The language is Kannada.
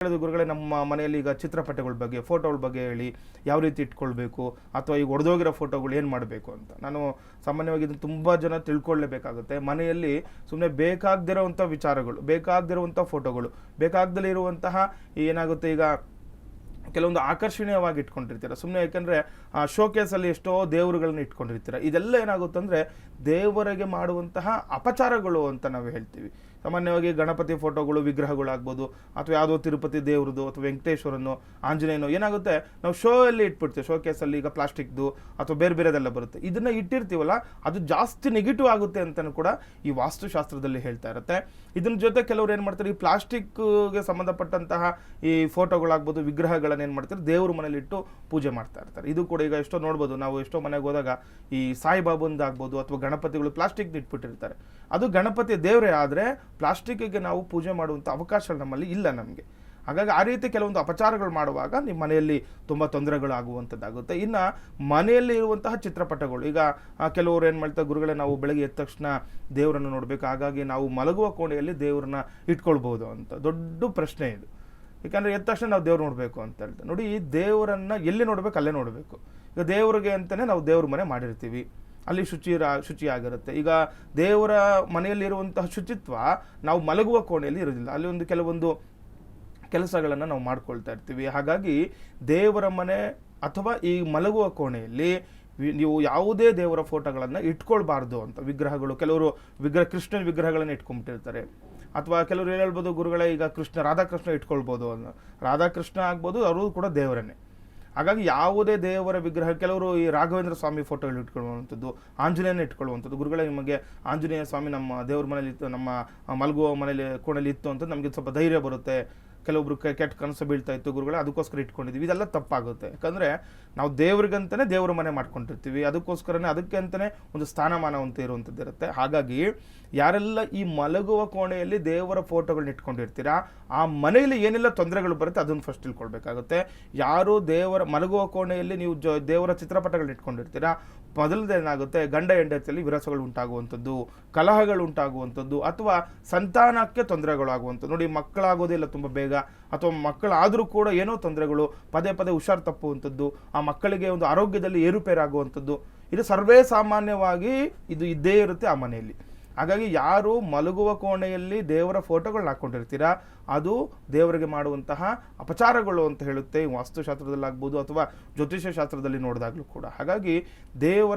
ಹೇಳಿದ ಗುರುಗಳೇ, ನಮ್ಮ ಮನೆಯಲ್ಲಿ ಈಗ ಚಿತ್ರಪಟಗಳ ಬಗ್ಗೆ, ಫೋಟೋಗಳ ಬಗ್ಗೆ ಹೇಳಿ, ಯಾವ ರೀತಿ ಇಟ್ಕೊಳ್ಬೇಕು, ಅಥವಾ ಈಗ ಒಡೆದೋಗಿರೋ ಫೋಟೋಗಳು ಏನು ಮಾಡಬೇಕು ಅಂತ. ನಾನು ಸಾಮಾನ್ಯವಾಗಿ ಇದನ್ನು ತುಂಬ ಜನ ತಿಳ್ಕೊಳ್ಳೇಬೇಕಾಗುತ್ತೆ. ಮನೆಯಲ್ಲಿ ಸುಮ್ಮನೆ ಬೇಕಾಗದಿರೋವಂಥ ವಿಚಾರಗಳು, ಬೇಕಾಗದಿರುವಂಥ ಫೋಟೋಗಳು, ಬೇಕಾಗ್ದಲೇ ಇರುವಂತಹ ಏನಾಗುತ್ತೆ, ಈಗ ಕೆಲವೊಂದು ಆಕರ್ಷಣೀಯವಾಗಿ ಇಟ್ಕೊಂಡಿರ್ತೀರ ಸುಮ್ಮನೆ. ಯಾಕಂದರೆ ಶೋಕೇಸಲ್ಲಿ ಎಷ್ಟೋ ದೇವರುಗಳನ್ನ ಇಟ್ಕೊಂಡಿರ್ತೀರ. ಇದೆಲ್ಲ ಏನಾಗುತ್ತೆ ಅಂದರೆ ದೇವರಿಗೆ ಮಾಡುವಂತಹ ಅಪಚಾರಗಳು ಅಂತ ನಾವು ಹೇಳ್ತೀವಿ. ಸಾಮಾನ್ಯವಾಗಿ ಗಣಪತಿ ಫೋಟೋಗಳು, ವಿಗ್ರಹಗಳಾಗ್ಬೋದು, ಅಥವಾ ಯಾವುದೋ ತಿರುಪತಿ ದೇವ್ರದ್ದು ಅಥವಾ ವೆಂಕಟೇಶ್ವರನ್ನು, ಆಂಜನೇಯನೋ ಏನಾಗುತ್ತೆ, ನಾವು ಶೋ ಅಲ್ಲಿ ಇಟ್ಬಿಡ್ತೀವಿ. ಶೋಕೇಸಲ್ಲಿ ಈಗ ಪ್ಲಾಸ್ಟಿಕ್ದು ಅಥವಾ ಬೇರೆ ಬೇರೆದೆಲ್ಲ ಬರುತ್ತೆ. ಇದನ್ನು ಇಟ್ಟಿರ್ತೀವಲ್ಲ, ಅದು ಜಾಸ್ತಿ ನೆಗೆಟಿವ್ ಆಗುತ್ತೆ ಅಂತಲೂ ಕೂಡ ಈ ವಾಸ್ತುಶಾಸ್ತ್ರದಲ್ಲಿ ಹೇಳ್ತಾ ಇರುತ್ತೆ. ಇದನ್ನ ಜೊತೆ ಕೆಲವರು ಏನು ಮಾಡ್ತಾರೆ, ಈ ಪ್ಲಾಸ್ಟಿಕ್ಗೆ ಸಂಬಂಧಪಟ್ಟಂತಹ ಈ ಫೋಟೋಗಳಾಗ್ಬೋದು, ವಿಗ್ರಹಗಳನ್ನು ಏನು ಮಾಡ್ತಾರೆ, ದೇವ್ರ ಮನೇಲಿ ಇಟ್ಟು ಪೂಜೆ ಮಾಡ್ತಾ ಇರ್ತಾರೆ. ಇದು ಕೂಡ ಈಗ ಎಷ್ಟೋ ನೋಡ್ಬೋದು ನಾವು. ಎಷ್ಟೋ ಮನೆಗೆ ಹೋದಾಗ ಈ ಸಾಯಿಬಾಬಂದಾಗ್ಬೋದು ಅಥವಾ ಗಣಪತಿಗಳು ಪ್ಲಾಸ್ಟಿಕ್ ಇಟ್ಬಿಟ್ಟಿರ್ತಾರೆ. ಅದು ಗಣಪತಿ ದೇವರೇ, ಆದರೆ ಪ್ಲಾಸ್ಟಿಕ್ಗೆ ನಾವು ಪೂಜೆ ಮಾಡುವಂಥ ಅವಕಾಶ ನಮ್ಮಲ್ಲಿ ಇಲ್ಲ ನಮಗೆ. ಹಾಗಾಗಿ ಆ ರೀತಿ ಕೆಲವೊಂದು ಅಪಚಾರಗಳು ಮಾಡುವಾಗ ನಿಮ್ಮ ಮನೆಯಲ್ಲಿ ತುಂಬ ತೊಂದರೆಗಳಾಗುವಂಥದ್ದಾಗುತ್ತೆ. ಇನ್ನು ಮನೆಯಲ್ಲಿ ಇರುವಂತಹ ಚಿತ್ರಪಟಗಳು, ಈಗ ಕೆಲವರು ಏನು ಮಾಡ್ತಾರೆ, ಗುರುಗಳೇ ನಾವು ಬೆಳಗ್ಗೆ ಎದ್ದ ತಕ್ಷಣ ದೇವರನ್ನು ನೋಡಬೇಕು, ಹಾಗಾಗಿ ನಾವು ಮಲಗುವ ಕೋಣೆಯಲ್ಲಿ ದೇವರನ್ನ ಇಟ್ಕೊಳ್ಬೋದು ಅಂತ. ದೊಡ್ಡ ಪ್ರಶ್ನೆ ಇದು. ಯಾಕಂದರೆ ಎದ್ದ ತಕ್ಷಣ ನಾವು ದೇವ್ರು ನೋಡಬೇಕು ಅಂತ ಹೇಳ್ತಾರೆ. ನೋಡಿ, ದೇವರನ್ನು ಎಲ್ಲಿ ನೋಡಬೇಕು ಅಲ್ಲೇ ನೋಡಬೇಕು. ಈಗ ದೇವರಿಗೆ ಅಂತಲೇ ನಾವು ದೇವ್ರ ಮನೆ ಮಾಡಿರ್ತೀವಿ, ಅಲ್ಲಿ ಶುಚಿಯಾಗಿರುತ್ತೆ. ಈಗ ದೇವರ ಮನೆಯಲ್ಲಿರುವಂತಹ ಶುಚಿತ್ವ ನಾವು ಮಲಗುವ ಕೋಣೆಯಲ್ಲಿ ಇರೋದಿಲ್ಲ. ಅಲ್ಲಿ ಒಂದು ಕೆಲವೊಂದು ಕೆಲಸಗಳನ್ನು ನಾವು ಮಾಡ್ಕೊಳ್ತಾ ಇರ್ತೀವಿ. ಹಾಗಾಗಿ ದೇವರ ಮನೆ ಅಥವಾ ಈ ಮಲಗುವ ಕೋಣೆಯಲ್ಲಿ ನೀವು ಯಾವುದೇ ದೇವರ ಫೋಟೋಗಳನ್ನು ಇಟ್ಕೊಳ್ಬಾರ್ದು ಅಂತ. ವಿಗ್ರಹಗಳು, ಕೆಲವರು ಕೃಷ್ಣನ ವಿಗ್ರಹಗಳನ್ನು ಇಟ್ಕೊಂಡ್ಬಿಟ್ಟಿರ್ತಾರೆ. ಅಥವಾ ಕೆಲವರು ಹೇಳ್ಬೋದು, ಗುರುಗಳೇ ಈಗ ರಾಧಾಕೃಷ್ಣ ಇಟ್ಕೊಳ್ಬೋದು ಅನ್ನೋ. ರಾಧಾಕೃಷ್ಣ ಆಗ್ಬೋದು, ಅವರು ಕೂಡ ದೇವರನ್ನೇ. ಹಾಗಾಗಿ ಯಾವುದೇ ದೇವರ ವಿಗ್ರಹ, ಕೆಲವರು ಈ ರಾಘವೇಂದ್ರ ಸ್ವಾಮಿ ಫೋಟೋಗಳು ಇಟ್ಕೊಳ್ಳುವಂಥದ್ದು, ಆಂಜನೇಯನ ಇಟ್ಕೊಳ್ಳುವಂಥದ್ದು. ಗುರುಗಳೇ, ನಿಮಗೆ ಆಂಜನೇಯ ಸ್ವಾಮಿ ನಮ್ಮ ದೇವ್ರ ಮನೇಲಿ ಇತ್ತು, ನಮ್ಮ ಮಲಗುವ ಮನೇಲಿ ಕೋಣೆಯಲ್ಲಿ ಇತ್ತು ಅಂತ ನಮಗೆ ಸ್ವಲ್ಪ ಧೈರ್ಯ ಬರುತ್ತೆ. ಕೆಲವೊಬ್ರು ಕೆಟ್ಟ ಕನಸು ಬೀಳ್ತಾ ಇತ್ತು, ಗುರುಗಳೇ ಅದಕ್ಕೋಸ್ಕರ ಇಟ್ಕೊಂಡಿದ್ದೀವಿ. ಇದೆಲ್ಲ ತಪ್ಪಾಗುತ್ತೆ. ಯಾಕಂದರೆ ನಾವು ದೇವ್ರಿಗಂತಲೇ ದೇವ್ರ ಮನೆ ಮಾಡ್ಕೊಂಡಿರ್ತೀವಿ. ಅದಕ್ಕೋಸ್ಕರನೇ ಅದಕ್ಕೆ ಅಂತಲೇ ಒಂದು ಸ್ಥಾನಮಾನ ಅಂತ ಇರುವಂಥದ್ದು ಇರುತ್ತೆ. ಹಾಗಾಗಿ ಯಾರೆಲ್ಲ ಈ ಮಲಗುವ ಕೋಣೆಯಲ್ಲಿ ದೇವರ ಫೋಟೋಗಳನ್ನ ಇಟ್ಕೊಂಡಿರ್ತೀರಾ, ಆ ಮನೆಯಲ್ಲಿ ಏನೆಲ್ಲ ತೊಂದರೆಗಳು ಬರುತ್ತೆ ಅದನ್ನು ಫಸ್ಟ್ ತಿಳ್ಕೊಳ್ಬೇಕಾಗುತ್ತೆ. ಯಾರು ದೇವರ ಮಲಗುವ ಕೋಣೆಯಲ್ಲಿ ನೀವು ದೇವರ ಚಿತ್ರಪಟಗಳನ್ನ ಇಟ್ಕೊಂಡಿರ್ತೀರಾ, ಮೊದಲದೇನಾಗುತ್ತೆ, ಗಂಡ ಹೆಂಡತಿಯಲ್ಲಿ ವಿರಸಗಳು ಉಂಟಾಗುವಂಥದ್ದು, ಕಲಹಗಳು ಉಂಟಾಗುವಂಥದ್ದು, ಅಥವಾ ಸಂತಾನಕ್ಕೆ ತೊಂದರೆಗಳಾಗುವಂಥದ್ದು. ನೋಡಿ, ಮಕ್ಕಳಾಗೋದಿಲ್ಲ ತುಂಬ ಬೇಗ, ಅಥವಾ ಮಕ್ಕಳಾದರೂ ಕೂಡ ಏನೋ ತೊಂದರೆಗಳು, ಪದೇ ಪದೇ ಹುಷಾರು ತಪ್ಪುವಂಥದ್ದು, ಆ ಮಕ್ಕಳಿಗೆ ಒಂದು ಆರೋಗ್ಯದಲ್ಲಿ ಏರುಪೇರಾಗುವಂಥದ್ದು, ಇದು ಸರ್ವೇ ಸಾಮಾನ್ಯವಾಗಿ ಇದು ಇದ್ದೇ ಇರುತ್ತೆ ಆ ಮನೆಯಲ್ಲಿ. ಹಾಗಾಗಿ ಯಾರು ಮಲಗುವ ಕೋಣೆಯಲ್ಲಿ ದೇವರ ಫೋಟೋಗಳನ್ನ ಹಾಕ್ಕೊಂಡಿರ್ತೀರಾ, ಅದು ದೇವರಿಗೆ ಮಾಡುವಂತಹ ಅಪಚಾರಗಳು ಅಂತ ಹೇಳುತ್ತೆ ವಾಸ್ತುಶಾಸ್ತ್ರದಲ್ಲಾಗ್ಬೋದು ಅಥವಾ ಜ್ಯೋತಿಷ್ಯ ಶಾಸ್ತ್ರದಲ್ಲಿ ನೋಡಿದಾಗಲೂ ಕೂಡ. ಹಾಗಾಗಿ ದೇವರ